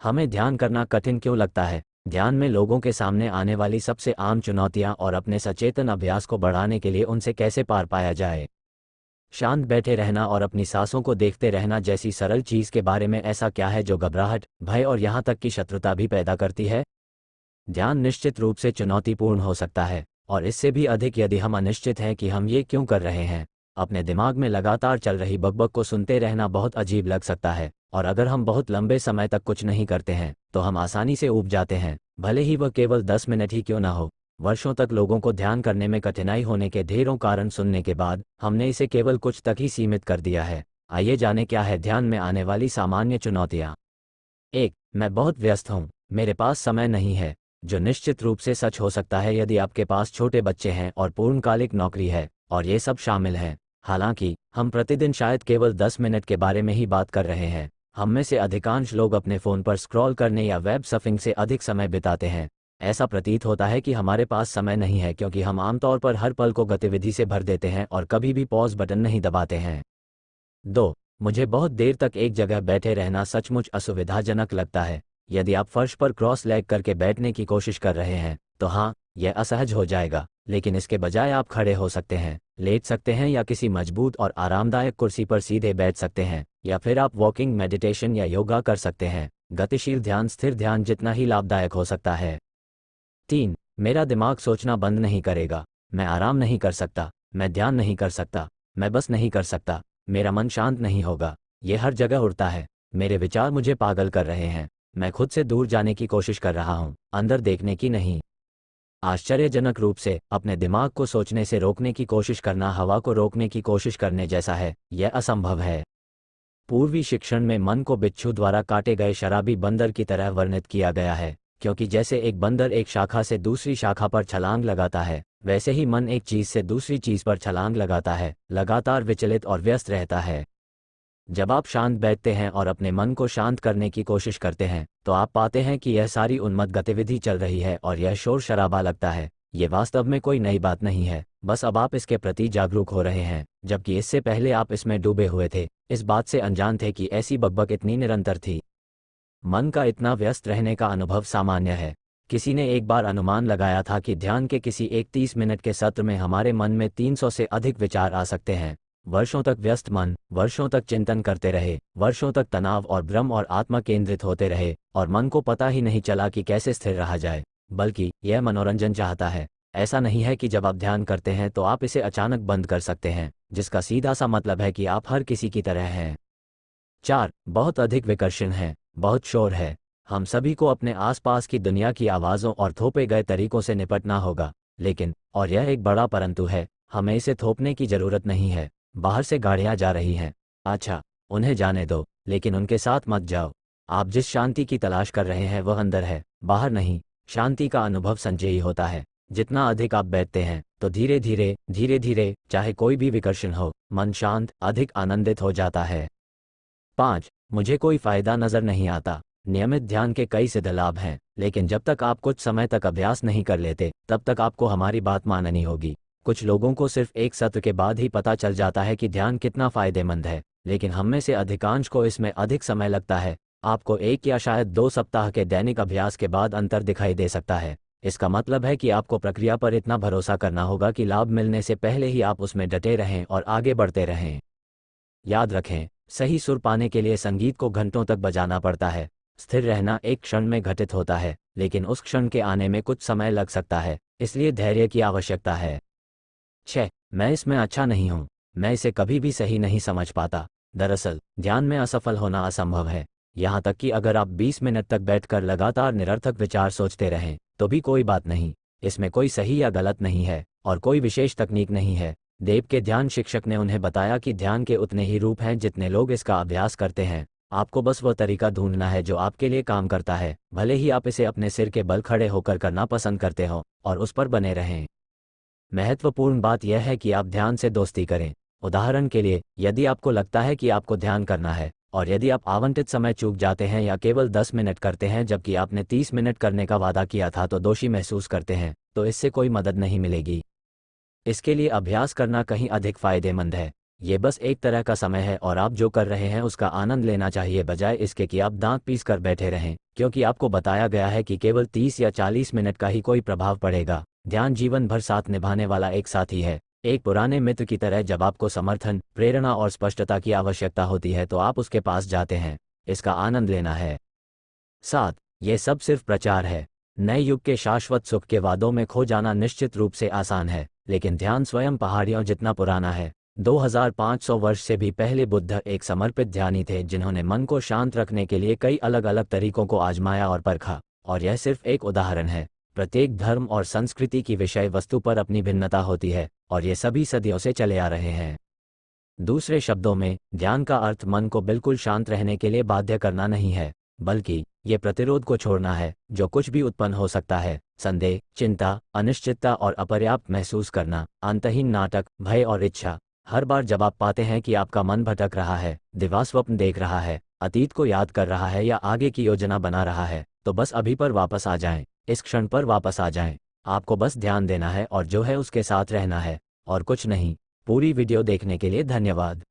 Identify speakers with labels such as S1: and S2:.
S1: हमें ध्यान करना कठिन क्यों लगता है? ध्यान में लोगों के सामने आने वाली सबसे आम चुनौतियां और अपने सचेतन अभ्यास को बढ़ाने के लिए उनसे कैसे पार पाया जाए। शांत बैठे रहना और अपनी सांसों को देखते रहना जैसी सरल चीज के बारे में ऐसा क्या है जो घबराहट, भय और यहां तक कि शत्रुता भी पैदा करती है? ध्यान निश्चित रूप से चुनौतीपूर्ण हो सकता है, और इससे भी अधिक यदि हम अनिश्चित हैं कि हम ये क्यों कर रहे हैं। अपने दिमाग में लगातार चल रही बकबक को सुनते रहना बहुत अजीब लग सकता है, और अगर हम बहुत लंबे समय तक कुछ नहीं करते हैं तो हम आसानी से ऊब जाते हैं, भले ही वह केवल 10 मिनट ही क्यों ना हो। वर्षों तक लोगों को ध्यान करने में कठिनाई होने के ढेरों कारण सुनने के बाद हमने इसे केवल कुछ तक ही सीमित कर दिया है। आइए जाने क्या है ध्यान में आने वाली सामान्य चुनौतियाँ। 1. मैं बहुत व्यस्त हूँ, मेरे पास समय नहीं है। जो निश्चित रूप से सच हो सकता है यदि आपके पास छोटे बच्चे हैं और पूर्णकालिक नौकरी है, और ये सब शामिल है। हालांकि हम प्रतिदिन शायद केवल 10 मिनट के बारे में ही बात कर रहे हैं। हम में से अधिकांश लोग अपने फ़ोन पर स्क्रॉल करने या वेब सर्फिंग से अधिक समय बिताते हैं। ऐसा प्रतीत होता है कि हमारे पास समय नहीं है क्योंकि हम आमतौर पर हर पल को गतिविधि से भर देते हैं और कभी भी पॉज बटन नहीं दबाते हैं। 2. मुझे बहुत देर तक एक जगह बैठे रहना सचमुच असुविधाजनक लगता है। यदि आप फर्श पर क्रॉस लेग करके बैठने की कोशिश कर रहे हैं तो हाँ, यह असहज हो जाएगा, लेकिन इसके बजाय आप खड़े हो सकते हैं, लेट सकते हैं या किसी मजबूत और आरामदायक कुर्सी पर सीधे बैठ सकते हैं, या फिर आप वॉकिंग, मेडिटेशन या योगा कर सकते हैं। गतिशील ध्यान स्थिर ध्यान जितना ही लाभदायक हो सकता है। 3. मेरा दिमाग सोचना बंद नहीं करेगा। मैं आराम नहीं कर सकता, मैं ध्यान नहीं कर सकता, मैं बस नहीं कर सकता। मेरा मन शांत नहीं होगा, ये हर जगह उड़ता है। मेरे विचार मुझे पागल कर रहे हैं। मैं खुद से दूर जाने की कोशिश कर रहा हूँ, अंदर देखने की नहीं। आश्चर्यजनक रूप से अपने दिमाग को सोचने से रोकने की कोशिश करना हवा को रोकने की कोशिश करने जैसा है। यह असंभव है। पूर्वी शिक्षण में मन को बिच्छू द्वारा काटे गए शराबी बंदर की तरह वर्णित किया गया है, क्योंकि जैसे एक बंदर एक शाखा से दूसरी शाखा पर छलांग लगाता है, वैसे ही मन एक चीज से दूसरी चीज पर छलांग लगाता है, लगातार विचलित और व्यस्त रहता है। जब आप शांत बैठते हैं और अपने मन को शांत करने की कोशिश करते हैं तो आप पाते हैं कि यह सारी उन्मत्त गतिविधि चल रही है और यह शोर शराबा लगता है। ये वास्तव में कोई नई बात नहीं है, बस अब आप इसके प्रति जागरूक हो रहे हैं, जबकि इससे पहले आप इसमें डूबे हुए थे, इस बात से अनजान थे कि ऐसी बकबक इतनी निरंतर थी। मन का इतना व्यस्त रहने का अनुभव सामान्य है। किसी ने एक बार अनुमान लगाया था कि ध्यान के किसी एक 30 मिनट के सत्र में हमारे मन में 300 से अधिक विचार आ सकते हैं। वर्षों तक व्यस्त मन, वर्षों तक चिंतन करते रहे, वर्षों तक तनाव और भ्रम और आत्मा केंद्रित होते रहे, और मन को पता ही नहीं चला कि कैसे स्थिर रहा जाए, बल्कि यह मनोरंजन चाहता है। ऐसा नहीं है कि जब आप ध्यान करते हैं तो आप इसे अचानक बंद कर सकते हैं, जिसका सीधा सा मतलब है कि आप हर किसी की तरह हैं। 4. बहुत अधिक विकर्षण है, बहुत शोर है। हम सभी को अपने आसपास की दुनिया की आवाज़ों और थोपे गए तरीकों से निपटना होगा, लेकिन, और यह एक बड़ा परंतु है, हमें इसे थोपने की ज़रूरत नहीं है। बाहर से गाड़ियाँ जा रही हैं, अच्छा, उन्हें जाने दो, लेकिन उनके साथ मत जाओ। आप जिस शांति की तलाश कर रहे हैं वह अंदर है, बाहर नहीं। शांति का अनुभव संचयी होता है। जितना अधिक आप बैठते हैं तो धीरे धीरे, चाहे कोई भी विकर्षण हो, मन शांत, अधिक आनंदित हो जाता है। 5. मुझे कोई फायदा नजर नहीं आता। नियमित ध्यान के कई सिद्ध लाभ हैं, लेकिन जब तक आप कुछ समय तक अभ्यास नहीं कर लेते तब तक आपको हमारी बात माननी होगी। कुछ लोगों को सिर्फ एक सत्र के बाद ही पता चल जाता है कि ध्यान कितना फायदेमंद है, लेकिन हम में से अधिकांश को इसमें अधिक समय लगता है। आपको 1 या शायद 2 सप्ताह के दैनिक अभ्यास के बाद अंतर दिखाई दे सकता है। इसका मतलब है कि आपको प्रक्रिया पर इतना भरोसा करना होगा कि लाभ मिलने से पहले ही आप उसमें डटे रहें और आगे बढ़ते रहें। याद रखें, सही सुर पाने के लिए संगीत को घंटों तक बजाना पड़ता है। स्थिर रहना एक क्षण में घटित होता है, लेकिन उस क्षण के आने में कुछ समय लग सकता है, इसलिए धैर्य की आवश्यकता है। 6. मैं इसमें अच्छा नहीं हूँ, मैं इसे कभी भी सही नहीं समझ पाता। दरअसल, ध्यान में असफल होना असंभव है। यहाँ तक कि अगर आप 20 मिनट तक बैठकर लगातार निरर्थक विचार सोचते रहें तो भी कोई बात नहीं। इसमें कोई सही या गलत नहीं है और कोई विशेष तकनीक नहीं है। देव के ध्यान शिक्षक ने उन्हें बताया कि ध्यान के उतने ही रूप हैं जितने लोग इसका अभ्यास करते हैं। आपको बस वह तरीका ढूंढना है जो आपके लिए काम करता है, भले ही आप इसे अपने सिर के बल खड़े होकर करना पसंद करते हो, और उस पर बने रहें। महत्वपूर्ण बात यह है कि आप ध्यान से दोस्ती करें। उदाहरण के लिए, यदि आपको लगता है कि आपको ध्यान करना है और यदि आप आवंटित समय चूक जाते हैं या केवल 10 मिनट करते हैं जबकि आपने 30 मिनट करने का वादा किया था तो दोषी महसूस करते हैं, तो इससे कोई मदद नहीं मिलेगी। इसके लिए अभ्यास करना कहीं अधिक फायदेमंद है। ये बस एक तरह का समय है और आप जो कर रहे हैं उसका आनंद लेना चाहिए, बजाय इसके कि आप दांत पीस कर बैठे रहें, क्योंकि आपको बताया गया है कि केवल 30 या 40 मिनट का ही कोई प्रभाव पड़ेगा। ध्यान जीवन भर साथ निभाने वाला एक साथी है, एक पुराने मित्र की तरह। जब आपको समर्थन, प्रेरणा और स्पष्टता की आवश्यकता होती है तो आप उसके पास जाते हैं। इसका आनंद लेना है। 7. ये सब सिर्फ प्रचार है। नए युग के शाश्वत सुख के वादों में खो जाना निश्चित रूप से आसान है, लेकिन ध्यान स्वयं पहाड़ियों जितना पुराना है। 2500 वर्ष से भी पहले बुद्ध एक समर्पित ध्यानी थे जिन्होंने मन को शांत रखने के लिए कई अलग अलग तरीकों को आजमाया और परखा। और यह सिर्फ एक उदाहरण है। प्रत्येक धर्म और संस्कृति की विषय वस्तु पर अपनी भिन्नता होती है, और ये सभी सदियों से चले आ रहे हैं। दूसरे शब्दों में, ध्यान का अर्थ मन को बिल्कुल शांत रहने के लिए बाध्य करना नहीं है, बल्कि ये प्रतिरोध को छोड़ना है जो कुछ भी उत्पन्न हो सकता है। संदेह, चिंता, अनिश्चितता और अपर्याप्त महसूस करना, अंतहीन नाटक, भय और इच्छा। हर बार जब आप पाते हैं कि आपका मन भटक रहा है, दिवास्वप्न देख रहा है, अतीत को याद कर रहा है या आगे की योजना बना रहा है, तो बस अभी पर वापस आ जाएं। इस क्षण पर वापस आ जाएं। आपको बस ध्यान देना है और जो है उसके साथ रहना है, और कुछ नहीं। पूरी वीडियो देखने के लिए धन्यवाद।